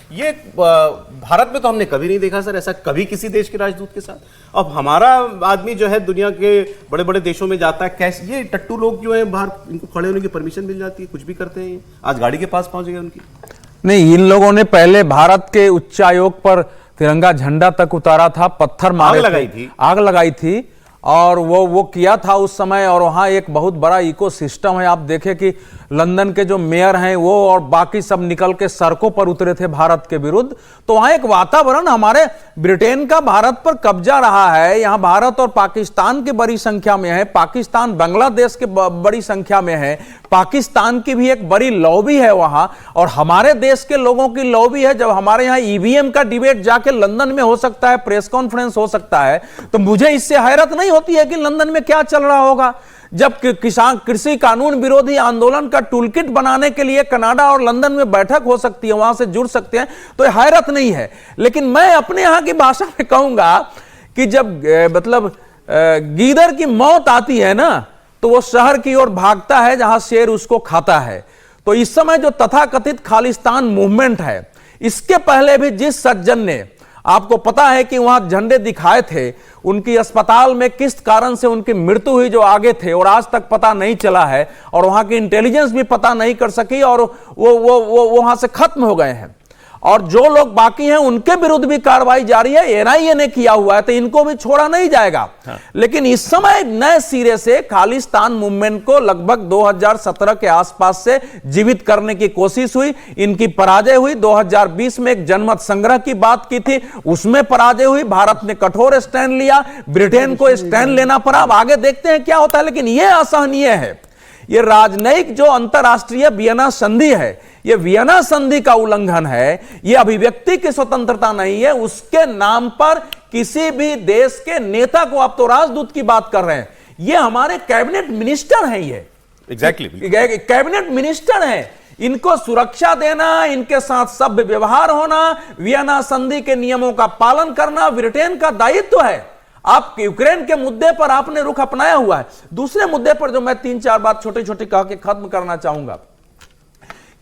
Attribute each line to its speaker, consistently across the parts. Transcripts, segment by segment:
Speaker 1: ये भारत में तो हमने कभी नहीं देखा सर ऐसा, कभी किसी देश के राजदूत के साथ। अब हमारा आदमी जो है दुनिया के बड़े बड़े देशों में जाता है, कैसे ये टट्टू लोग जो है बाहर, इनको खड़े होने की परमिशन मिल जाती है, कुछ भी करते हैं। आज गाड़ी के पास पहुंच गए उनकी।
Speaker 2: नहीं, इन लोगों ने पहले भारत के उच्चायोग पर तिरंगा झंडा तक उतारा था, पत्थर मारे, आग लगाई थी और वो किया था उस समय। और वहाँ एक बहुत बड़ा इकोसिस्टम है। आप देखें कि लंदन के जो मेयर हैं वो और बाकी सब निकल के सड़कों पर उतरे थे भारत के विरुद्ध। तो वहाँ एक वातावरण, हमारे ब्रिटेन का भारत पर कब्जा रहा है। यहाँ भारत और पाकिस्तान की बड़ी संख्या में है, पाकिस्तान बांग्लादेश के बड़ी संख्या में है, पाकिस्तान की भी एक बड़ी लॉबी है वहां, और हमारे देश के लोगों की लॉबी है। जब हमारे यहाँ ईवीएम का डिबेट जाके लंदन में हो सकता है, प्रेस कॉन्फ्रेंस हो सकता है, तो मुझे इससे हैरत नहीं होती है कि लंदन में क्या चल रहा होगा। जब कृषि कानून विरोधी आंदोलन का टूलकिट बनाने के लिए कनाडा और लंदन में बैठक हो सकती है, वहां से जुड़ सकते हैं, तो हैरत नहीं है। लेकिन मैं अपने यहां की भाषा में कहूंगा कि जब मतलब गीदड़ की मौत आती है ना, तो वो शहर की ओर भागता है जहां शेर उसको खाता है। तो इस समय जो तथाकथित खालिस्तान मूवमेंट है, इसके पहले भी जिस सज्जन ने, आपको पता है कि वहां झंडे दिखाए थे, उनकी अस्पताल में किस कारण से उनकी मृत्यु हुई जो आगे थे और आज तक पता नहीं चला है, और वहां की इंटेलिजेंस भी पता नहीं कर सकी, और वो वहां से खत्म हो गए हैं। और जो लोग बाकी हैं उनके विरुद्ध भी कार्रवाई जारी है, एनआईए ने किया हुआ है, तो इनको भी छोड़ा नहीं जाएगा। लेकिन इस समय नए सिरे से खालिस्तान मूवमेंट को लगभग 2017 के आसपास से जीवित करने की कोशिश हुई, इनकी पराजय हुई। 2020 में एक जनमत संग्रह की बात की थी, उसमें पराजय हुई। भारत ने कठोर स्टैंड लिया, ब्रिटेन को स्टैंड लेना पड़ा। अब आगे देखते हैं क्या होता है। लेकिन यह असहनीय है, ये राजनयिक जो अंतरराष्ट्रीय वियना संधि है, ये वियना संधि का उल्लंघन है। ये अभिव्यक्ति की स्वतंत्रता नहीं है, उसके नाम पर किसी भी देश के नेता को, आप तो राजदूत की बात कर रहे हैं, ये हमारे कैबिनेट मिनिस्टर हैं, ये एग्जैक्टली कैबिनेट मिनिस्टर हैं। इनको सुरक्षा देना, इनके साथ सभ्य व्यवहार होना, वियना संधि के नियमों का पालन करना ब्रिटेन का दायित्व है। आप यूक्रेन के मुद्दे पर आपने रुख अपनाया हुआ है। दूसरे मुद्दे पर जो मैं 3-4 बात छोटी छोटी कह के खत्म करना चाहूंगा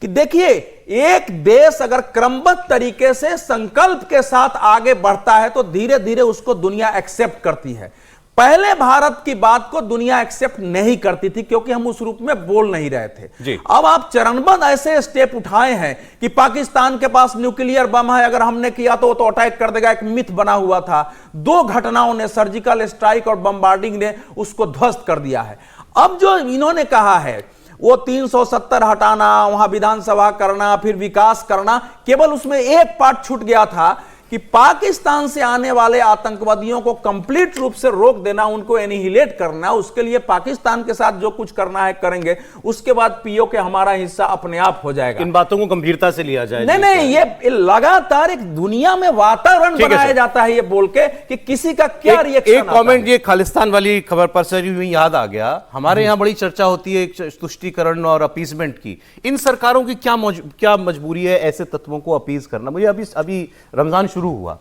Speaker 2: कि देखिए, एक देश अगर क्रमबद्ध तरीके से संकल्प के साथ आगे बढ़ता है तो धीरे धीरे उसको दुनिया एक्सेप्ट करती है। पहले भारत की बात को दुनिया एक्सेप्ट नहीं करती थी क्योंकि हम उस रूप में बोल नहीं रहे थे। अब आप चरणबद्ध ऐसे स्टेप उठाए हैं कि पाकिस्तान के पास न्यूक्लियर बम है, अगर हमने किया तो वो तो अटैक कर देगा, एक मिथ बना हुआ था। 2 घटनाओं ने, सर्जिकल स्ट्राइक और बम्बार्डिंग ने उसको ध्वस्त कर दिया है। अब जो इन्होंने कहा है वो 370 हटाना, वहां विधानसभा करना, फिर विकास करना, केवल उसमें एक पार्ट छूट गया था कि पाकिस्तान से आने वाले आतंकवादियों को कंप्लीट रूप से रोक देना, उनको एनिहिलेट करना। उसके लिए पाकिस्तान के साथ जो कुछ करना है करेंगे, उसके बाद पीओ के हमारा हिस्सा अपने आप हो जाएगा।
Speaker 1: इन बातों को गंभीरता से लिया जाए।
Speaker 2: नहीं, ये लगातार एक दुनिया में वातावरण बनाया जाता है ये बोल के कि किसी का क्या रिएक्शन।
Speaker 1: एक कमेंट ये खालिस्तान वाली खबर पर सर याद आ गया, हमारे यहाँ बड़ी चर्चा होती है तुष्टीकरण और अपीसमेंट की। इन सरकारों की क्या मजबूरी है ऐसे तत्वों को अपीज करना? मुझे अभी रमजान शुरू हुआ,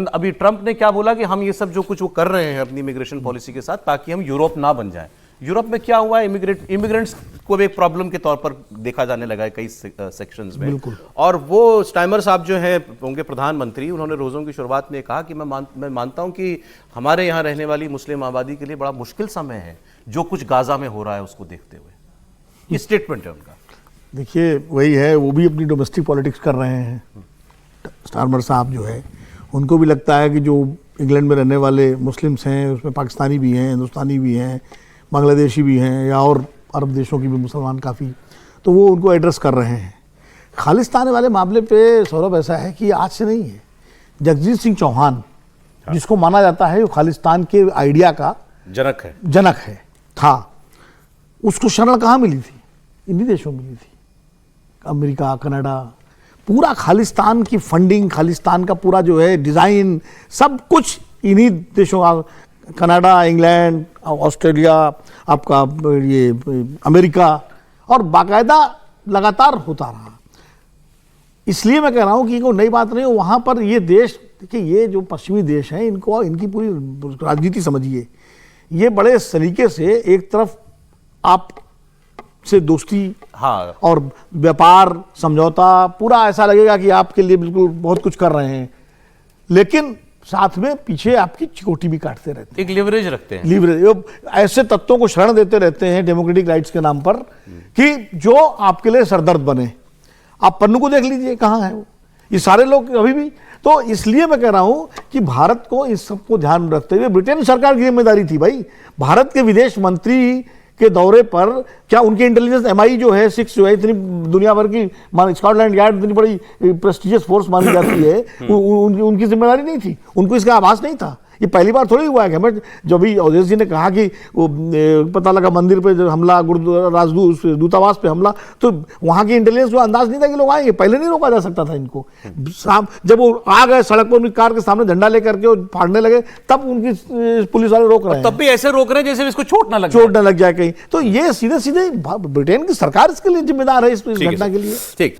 Speaker 1: अभी ट्रंप ने क्या बोला कि हम ये सब जो कुछ वो कर रहे हैं अपनी इमिग्रेशन पॉलिसी के साथ ताकि हम यूरोप ना बन जाएं। यूरोप में क्या हुआ, इमिग्रेंट्स को एक प्रॉब्लम के तौर पर देखा जाने लगा है कई सेक्शंस में। और वो स्टाइमर साहब जो हैं होंगे प्रधानमंत्री, उन्होंने रोज़ों की शुरुआत में कहा कि मैं मानता हूं कि हमारे यहाँ रहने वाली मुस्लिम आबादी के लिए बड़ा मुश्किल समय है जो कुछ गाजा में हो रहा है उसको देखते हुए। ये स्टेटमेंट है उनका।
Speaker 3: देखिए, वही है, वो भी अपनी डोमेस्टिक पॉलिटिक्स कर रहे हैं। स्टारमर साहब जो है, उनको भी लगता है कि जो इंग्लैंड में रहने वाले मुस्लिम्स हैं उसमें पाकिस्तानी भी हैं, हिंदुस्तानी भी हैं, बांग्लादेशी भी हैं, या और अरब देशों की भी मुसलमान काफ़ी, तो वो उनको एड्रेस कर रहे हैं। खालिस्तान वाले मामले पे सौरभ ऐसा है कि आज से नहीं है। जगजीत सिंह चौहान, जिसको माना जाता है वो खालिस्तान के आइडिया का जनक है था, उसको शरण कहाँ मिली थी? इन्हीं देशों में मिली थी, अमेरिका, कनाडा। पूरा खालिस्तान की फंडिंग, खालिस्तान का पूरा जो है डिज़ाइन, सब कुछ इन्हीं देशों का, कनाडा, इंग्लैंड, ऑस्ट्रेलिया, आपका ये अमेरिका, और बाकायदा लगातार होता रहा। इसलिए मैं कह रहा हूँ कि कोई नई बात नहीं हो। वहाँ पर ये देश, देखिए, ये जो पश्चिमी देश हैं, इनको, इनकी पूरी राजनीति समझिए। ये बड़े सलीके से एक तरफ आप से दोस्ती
Speaker 1: हाँ,
Speaker 3: और व्यापार समझौता, पूरा ऐसा लगेगा कि आपके लिए बिल्कुल बहुत कुछ कर रहे हैं, लेकिन साथ में पीछे आपकी चिकोटी भी काटते रहते
Speaker 1: एक लिवरेज रखते हैं।
Speaker 3: हैं। लीवरेज, ऐसे तत्वों को शरण देते रहते हैं डेमोक्रेटिक राइट्स के नाम पर कि जो आपके लिए सरदर्द बने। आप पन्नू को देख लीजिए, कहाँ है वो, ये सारे लोग अभी भी। तो इसलिए मैं कह रहा हूं कि भारत को इस सबको ध्यान में रखते हुए, ब्रिटेन सरकार की जिम्मेदारी थी भाई, भारत के विदेश मंत्री के दौरे पर क्या उनकी इंटेलिजेंस MI जो है 6 जो है, इतनी दुनिया भर की स्कॉटलैंड यार्ड इतनी बड़ी प्रेस्टिजियस फोर्स मानी जाती है, उनकी जिम्मेदारी नहीं थी, उनको इसका आभास नहीं था। ये पहली बार थोड़ी हुआ है। हमें जब भी अवधेश जी ने कहा कि वो पता लगा मंदिर पे जो हमला, राजदूत दूतावास पे हमला, तो वहां की इंटेलिजेंस को अंदाज नहीं था कि लोग आएंगे, पहले नहीं रोका जा सकता था इनको। जब वो आ गए सड़क पर, उनकी कार के सामने झंडा लेकर के वो फाड़ने लगे, तब उनकी पुलिस वाले रोक रहे हैं।
Speaker 1: तब भी ऐसे रोक रहे हैं जैसे इसको चोट ना
Speaker 3: लग जाए कहीं। तो ये सीधे सीधे ब्रिटेन की सरकार इसके लिए जिम्मेदार है, इस घटना के लिए।
Speaker 1: ठीक।